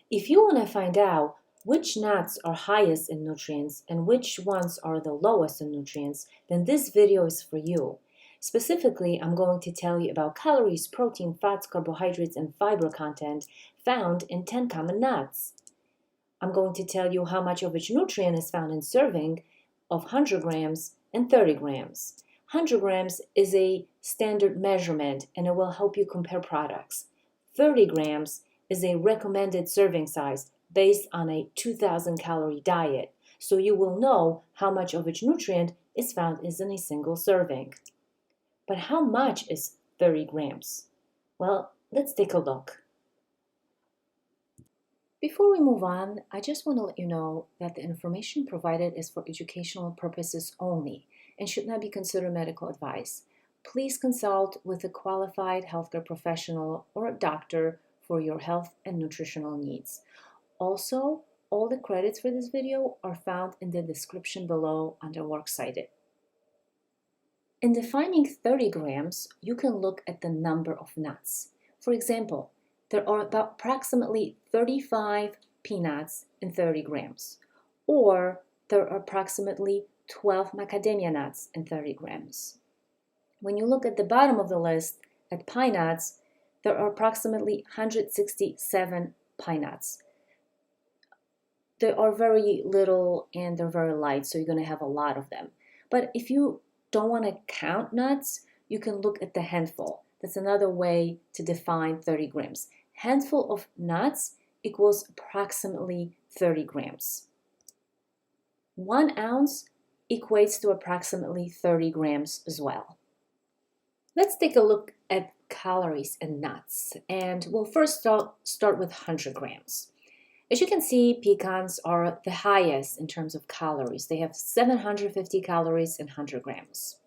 If you want to find out which nuts are highest in nutrients and which ones are the lowest in nutrients, then this video is for you. Specifically, I'm going to tell you about calories, protein, fats, carbohydrates, and fiber content found in 10 common nuts. I'm going to tell you how much of each nutrient is found in serving of 100 grams and 30 grams. 100 grams is a standard measurement and it will help you compare products. 30 grams is a recommended serving size based on a 2,000 calorie diet, so you will know how much of each nutrient is found in a single serving. But how much is 30 grams? Well, let's take a look. Before we move on, I just want to let you know that the information provided is for educational purposes only and should not be considered medical advice. Please consult with a qualified healthcare professional or a doctor for your health and nutritional needs. Also, all the credits for this video are found in the description below under work cited. In defining 30 grams, you can look at the number of nuts. For example, there are about approximately 35 peanuts in 30 grams, or there are approximately 12 macadamia nuts in 30 grams. When you look at the bottom of the list at pine nuts, there are approximately 167 pine nuts. They are very little and they're very light, so you're going to have a lot of them. But if you don't want to count nuts, you can look at the handful. That's another way to define 30 grams. Handful of nuts equals approximately 30 grams. 1 ounce equates to approximately 30 grams as well. Let's take a look at calories in nuts, and we'll first start with 100 grams. As you can see, pecans are the highest in terms of calories. They have 750 calories in 100 grams.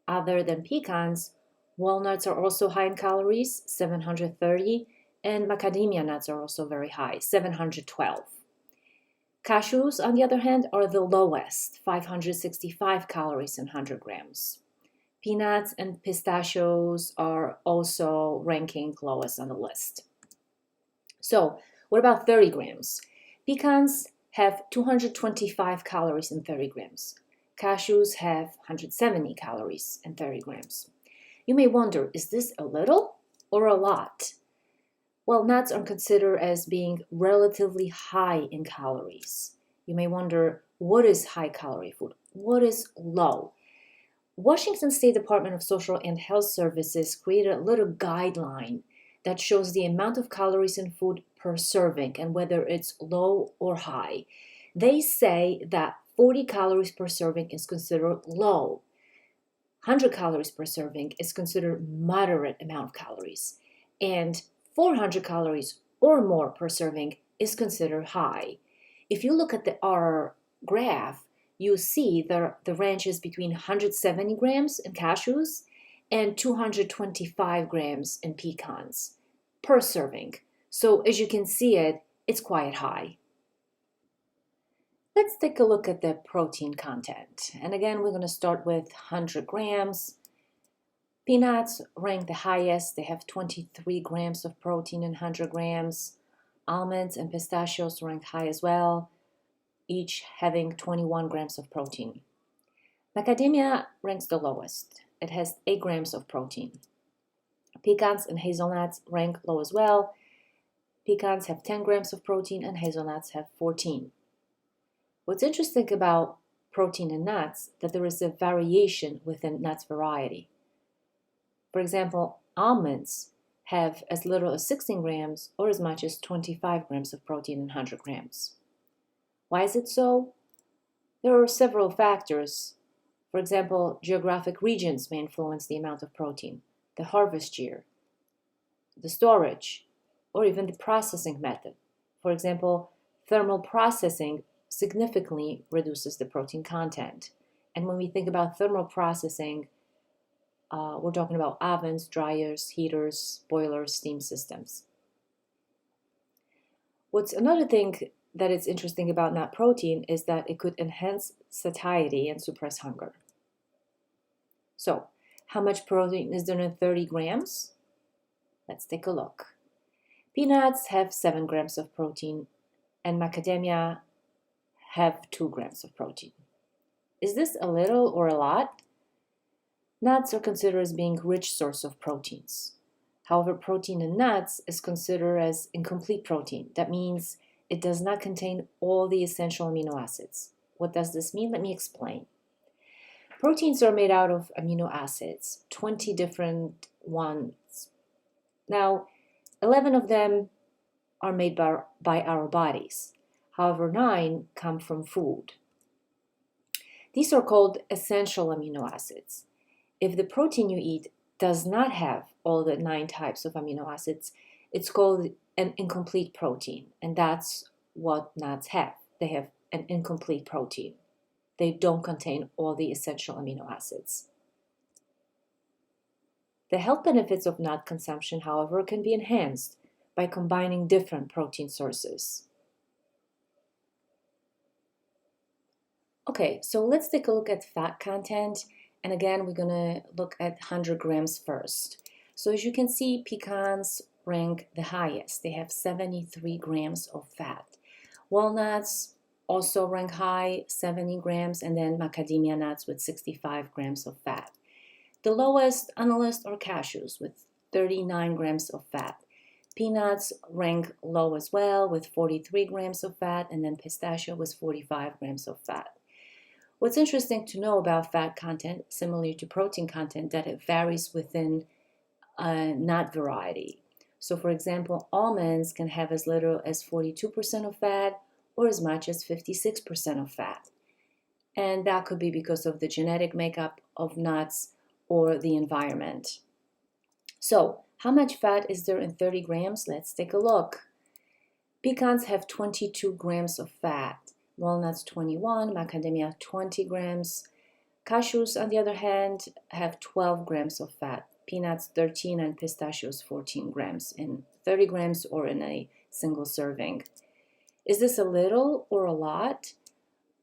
Other than pecans, walnuts are also high in calories, 730, and macadamia nuts are also very high, 712. Cashews, on the other hand, are the lowest, 565 calories in 100 grams. Peanuts and pistachios are also ranking lowest on the list. So, what about 30 grams? Pecans have 225 calories in 30 grams. Cashews have 170 calories in 30 grams. You may wonder, is this a little or a lot? Well, nuts are considered as being relatively high in calories. You may wonder, what is high calorie food? What is low? Washington State Department of Social and Health Services created a little guideline that shows the amount of calories in food per serving and whether it's low or high. They say that 40 calories per serving is considered low. 100 calories per serving is considered moderate amount of calories. And 400 calories or more per serving is considered high. If you look at our graph, you see the range is between 170 grams in cashews and 225 grams in pecans per serving. So as you can see it's quite high. Let's take a look at the protein content. And again, we're going to start with 100 grams. Peanuts rank the highest. They have 23 grams of protein in 100 grams. Almonds and pistachios rank high as well, each having 21 grams of protein. Macadamia ranks the lowest. It has 8 grams of protein. Pecans and hazelnuts rank low as well. Pecans have 10 grams of protein and hazelnuts have 14. What's interesting about protein in nuts that there is a variation within nuts variety. For example, almonds have as little as 16 grams or as much as 25 grams of protein in 100 grams. Why is it so? There are several factors. For example, geographic regions may influence the amount of protein, the harvest year, the storage, or even the processing method. For example, thermal processing significantly reduces the protein content. And when we think about thermal processing, we're talking about ovens, dryers, heaters, boilers, steam systems. What's another thing that is interesting about nut protein is that it could enhance satiety and suppress hunger. So, how much protein is there in 30 grams? Let's take a look. Peanuts have 7 grams of protein, and macadamia have 2 grams of protein. Is this a little or a lot? Nuts are considered as being a rich source of proteins. However, protein in nuts is considered as incomplete protein. That means it does not contain all the essential amino acids. What does this mean? Let me explain. Proteins are made out of amino acids, 20 different ones. Now, 11 of them are made by our bodies. However, 9 come from food. These are called essential amino acids. If the protein you eat does not have all the 9 types of amino acids, it's called an incomplete protein, and that's what nuts have. They have an incomplete protein. They don't contain all the essential amino acids. The health benefits of nut consumption, however, can be enhanced by combining different protein sources. Okay, so let's take a look at fat content. And again, we're going to look at 100 grams first. So as you can see, pecans rank the highest. They have 73 grams of fat. Walnuts also rank high, 70 grams, and then macadamia nuts with 65 grams of fat. The lowest on the list are cashews with 39 grams of fat. Peanuts rank low as well with 43 grams of fat, and then pistachio with 45 grams of fat. What's interesting to know about fat content, similar to protein content, that it varies within a nut variety. So for example, almonds can have as little as 42% of fat or as much as 56% of fat. And that could be because of the genetic makeup of nuts or the environment. So how much fat is there in 30 grams? Let's take a look. Pecans have 22 grams of fat. Walnuts 21, macadamia 20 grams. Cashews, on the other hand, have 12 grams of fat. Peanuts 13 and pistachios 14 grams in 30 grams or in a single serving. Is this a little or a lot?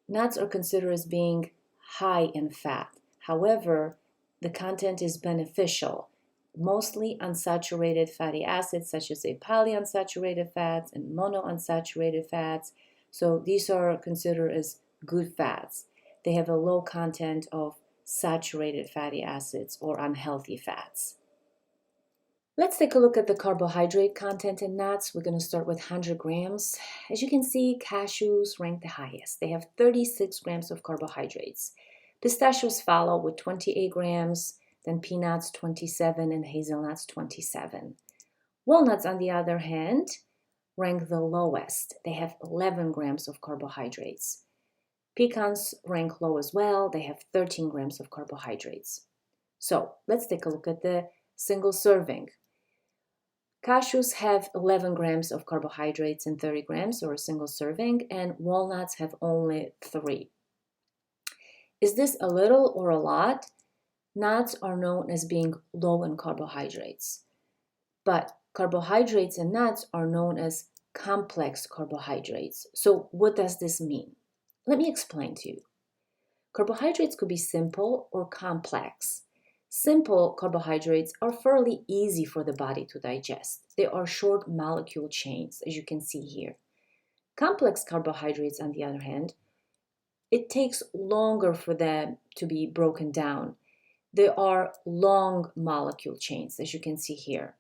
Nuts are considered as being high in fat. However, the content is beneficial. Mostly unsaturated fatty acids such as polyunsaturated fats and monounsaturated fats. So these are considered as good fats. They have a low content of saturated fatty acids or unhealthy fats. Let's take a look at the carbohydrate content in nuts. We're going to start with 100 grams. As you can see, cashews rank the highest. They have 36 grams of carbohydrates. Pistachios follow with 28 grams, then peanuts 27 and hazelnuts 27. Walnuts, on the other hand, rank the lowest. They have 11 grams of carbohydrates. Pecans rank low as well. They have 13 grams of carbohydrates. So let's take a look at the single serving. Cashews have 11 grams of carbohydrates in 30 grams or a single serving, and walnuts have only 3. Is this a little or a lot? Nuts are known as being low in carbohydrates, but carbohydrates in nuts are known as complex carbohydrates. So what does this mean? Let me explain to you. Carbohydrates could be simple or complex. Simple carbohydrates are fairly easy for the body to digest. They are short molecule chains, as you can see here. Complex carbohydrates, on the other hand, it takes longer for them to be broken down. They are long molecule chains, as you can see here.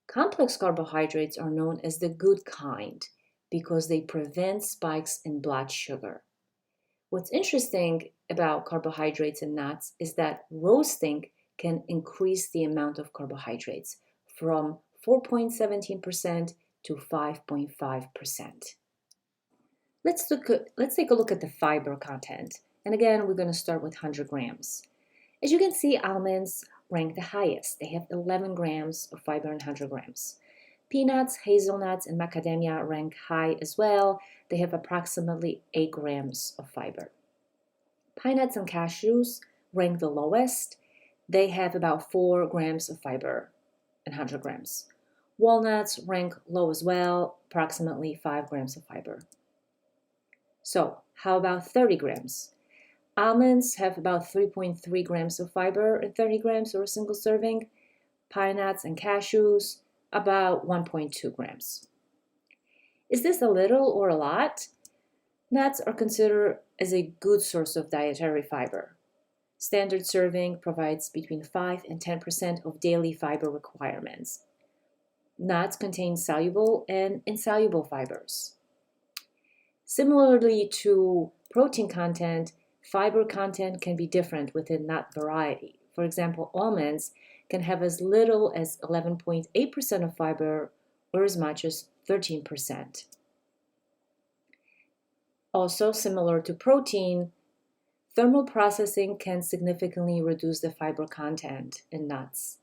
Complex carbohydrates are known as the good kind because they prevent spikes in blood sugar. What's interesting about carbohydrates in nuts is that roasting can increase the amount of carbohydrates from 4.17% to 5.5%. Let's take a look at the fiber content. And again, we're going to start with 100 grams. As you can see, almonds rank the highest. They have 11 grams of fiber in 100 grams. Peanuts, hazelnuts, and macadamia rank high as well. They have approximately 8 grams of fiber. Pine nuts and cashews rank the lowest. They have about 4 grams of fiber in 100 grams. Walnuts rank low as well, approximately 5 grams of fiber. So, how about 30 grams? Almonds have about 3.3 grams of fiber in 30 grams or a single serving. Pine nuts and cashews about 1.2 grams. Is this a little or a lot? Nuts are considered as a good source of dietary fiber. Standard serving provides between 5 and 10% of daily fiber requirements. Nuts contain soluble and insoluble fibers. Similarly to protein content, fiber content can be different within nut variety. For example, almonds can have as little as 11.8% of fiber or as much as 13%. Also, similar to protein, thermal processing can significantly reduce the fiber content in nuts.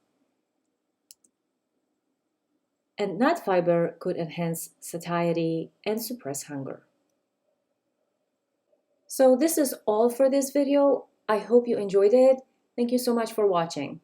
And nut fiber could enhance satiety and suppress hunger. So this is all for this video. I hope you enjoyed it. Thank you so much for watching.